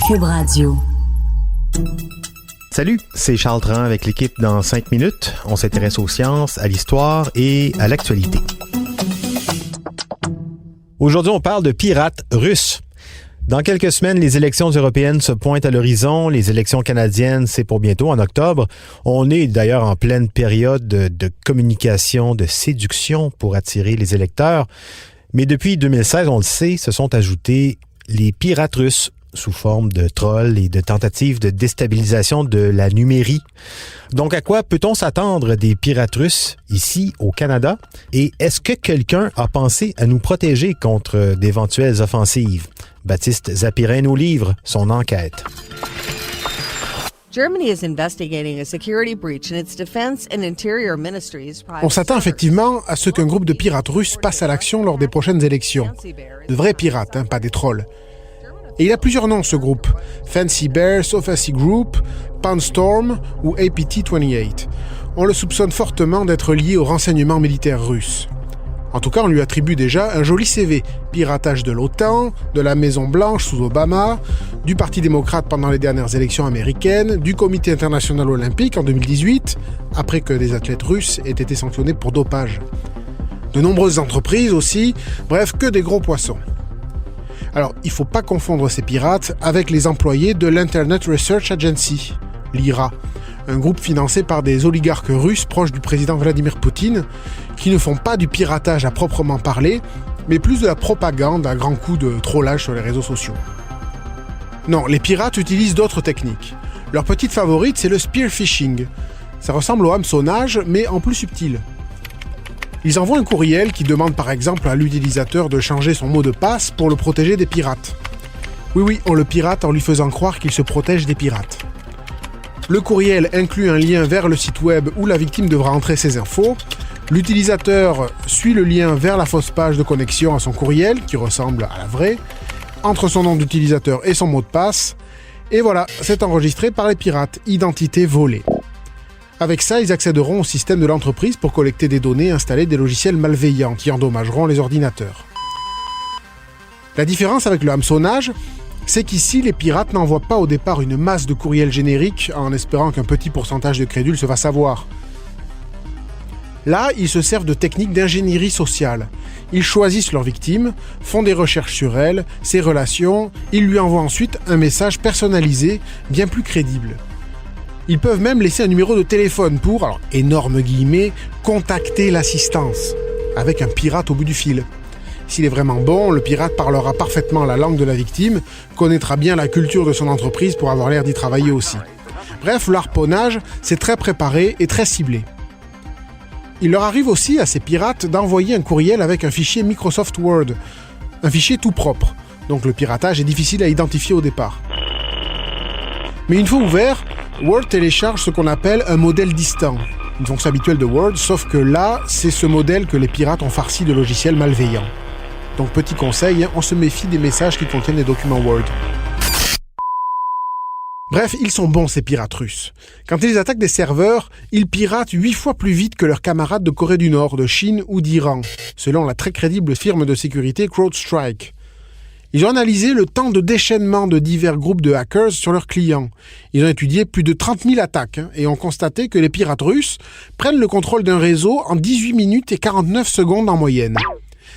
Cube Radio. Salut, c'est Charles Tran avec l'équipe dans 5 minutes. On s'intéresse aux sciences, à l'histoire et à l'actualité. Aujourd'hui, on parle de pirates russes. Dans quelques semaines, les élections européennes se pointent à l'horizon. Les élections canadiennes, c'est pour bientôt, en octobre. On est d'ailleurs en pleine période de communication, de séduction pour attirer les électeurs. Mais depuis 2016, on le sait, se sont ajoutés les pirates russes sous forme de trolls et de tentatives de déstabilisation de la numérique. Donc, à quoi peut-on s'attendre des pirates russes ici au Canada? Et est-ce que quelqu'un a pensé à nous protéger contre d'éventuelles offensives? Baptiste Zapirin nous livre son enquête. On s'attend effectivement à ce qu'un groupe de pirates russes passe à l'action lors des prochaines élections. De vrais pirates, pas des trolls. Et il a plusieurs noms, ce groupe. Fancy Bear, Sophacy Group, Poundstorm ou APT-28. On le soupçonne fortement d'être lié au renseignement militaire russe. En tout cas, on lui attribue déjà un joli CV. Piratage de l'OTAN, de la Maison-Blanche sous Obama, du Parti démocrate pendant les dernières élections américaines, du Comité international olympique en 2018, après que des athlètes russes aient été sanctionnés pour dopage. De nombreuses entreprises aussi, bref, que des gros poissons. Alors, il ne faut pas confondre ces pirates avec les employés de l'Internet Research Agency, l'IRA, un groupe financé par des oligarques russes proches du président Vladimir Poutine, qui ne font pas du piratage à proprement parler, mais plus de la propagande à grands coups de trollage sur les réseaux sociaux. Non, les pirates utilisent d'autres techniques. Leur petite favorite, c'est le spear phishing. Ça ressemble au hameçonnage, mais en plus subtil. Ils envoient un courriel qui demande par exemple à l'utilisateur de changer son mot de passe pour le protéger des pirates. Oui, on le pirate en lui faisant croire qu'il se protège des pirates. Le courriel inclut un lien vers le site web où la victime devra entrer ses infos. L'utilisateur suit le lien vers la fausse page de connexion à son courriel, qui ressemble à la vraie, entre son nom d'utilisateur et son mot de passe, et voilà, c'est enregistré par les pirates, identité volée. Avec ça, ils accéderont au système de l'entreprise pour collecter des données et installer des logiciels malveillants qui endommageront les ordinateurs. La différence avec le hameçonnage, c'est qu'ici, les pirates n'envoient pas au départ une masse de courriels génériques en espérant qu'un petit pourcentage de crédules se fasse avoir. Là, ils se servent de techniques d'ingénierie sociale. Ils choisissent leur victime, font des recherches sur elle, ses relations, ils lui envoient ensuite un message personnalisé, bien plus crédible. Ils peuvent même laisser un numéro de téléphone pour, alors énorme guillemets, contacter l'assistance, avec un pirate au bout du fil. S'il est vraiment bon, le pirate parlera parfaitement la langue de la victime, connaîtra bien la culture de son entreprise pour avoir l'air d'y travailler aussi. Bref, l'harponnage, c'est très préparé et très ciblé. Il leur arrive aussi à ces pirates d'envoyer un courriel avec un fichier Microsoft Word, un fichier tout propre, donc le piratage est difficile à identifier au départ. Mais une fois ouvert, Word télécharge ce qu'on appelle un modèle distant, une fonction habituelle de Word, sauf que là, c'est ce modèle que les pirates ont farci de logiciels malveillants. Donc petit conseil, on se méfie des messages qui contiennent des documents Word. Bref, ils sont bons ces pirates russes. Quand ils attaquent des serveurs, ils piratent 8 fois plus vite que leurs camarades de Corée du Nord, de Chine ou d'Iran, selon la très crédible firme de sécurité CrowdStrike. Ils ont analysé le temps de déchaînement de divers groupes de hackers sur leurs clients. Ils ont étudié plus de 30 000 attaques et ont constaté que les pirates russes prennent le contrôle d'un réseau en 18 minutes et 49 secondes en moyenne.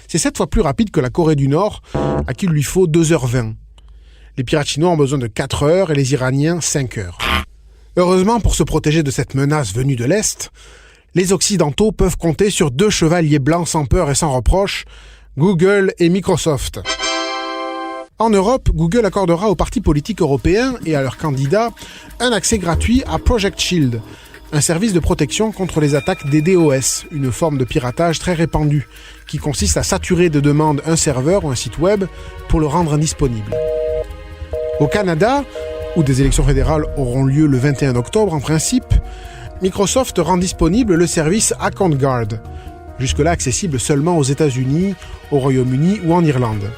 C'est 7 fois plus rapide que la Corée du Nord, à qui il lui faut 2h20. Les pirates chinois ont besoin de 4 heures et les Iraniens 5 heures. Heureusement, pour se protéger de cette menace venue de l'Est, les Occidentaux peuvent compter sur 2 chevaliers blancs sans peur et sans reproche, Google et Microsoft. En Europe, Google accordera aux partis politiques européens et à leurs candidats un accès gratuit à Project Shield, un service de protection contre les attaques des DOS, une forme de piratage très répandue, qui consiste à saturer de demandes un serveur ou un site web pour le rendre indisponible. Au Canada, où des élections fédérales auront lieu le 21 octobre en principe, Microsoft rend disponible le service Account Guard, jusque-là accessible seulement aux États-Unis, au Royaume-Uni ou en Irlande.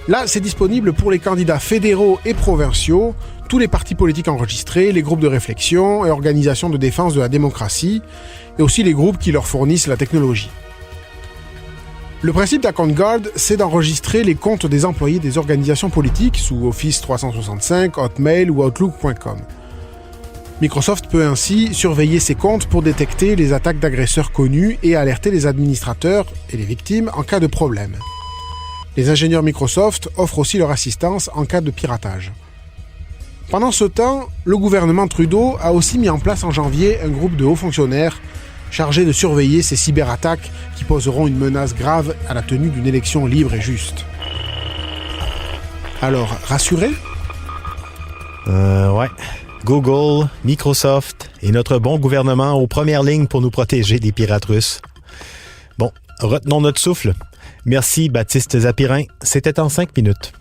Là, c'est disponible pour les candidats fédéraux et provinciaux, tous les partis politiques enregistrés, les groupes de réflexion et organisations de défense de la démocratie, et aussi les groupes qui leur fournissent la technologie. Le principe d'AccountGuard, c'est d'enregistrer les comptes des employés des organisations politiques sous Office 365, Hotmail ou Outlook.com. Microsoft peut ainsi surveiller ces comptes pour détecter les attaques d'agresseurs connus et alerter les administrateurs et les victimes en cas de problème. Les ingénieurs Microsoft offrent aussi leur assistance en cas de piratage. Pendant ce temps, le gouvernement Trudeau a aussi mis en place en janvier un groupe de hauts fonctionnaires chargés de surveiller ces cyberattaques qui poseront une menace grave à la tenue d'une élection libre et juste. Alors, rassurés ? Ouais. Google, Microsoft et notre bon gouvernement aux premières lignes pour nous protéger des pirates russes. Bon, retenons notre souffle. Merci Baptiste Zapirin. C'était en 5 minutes.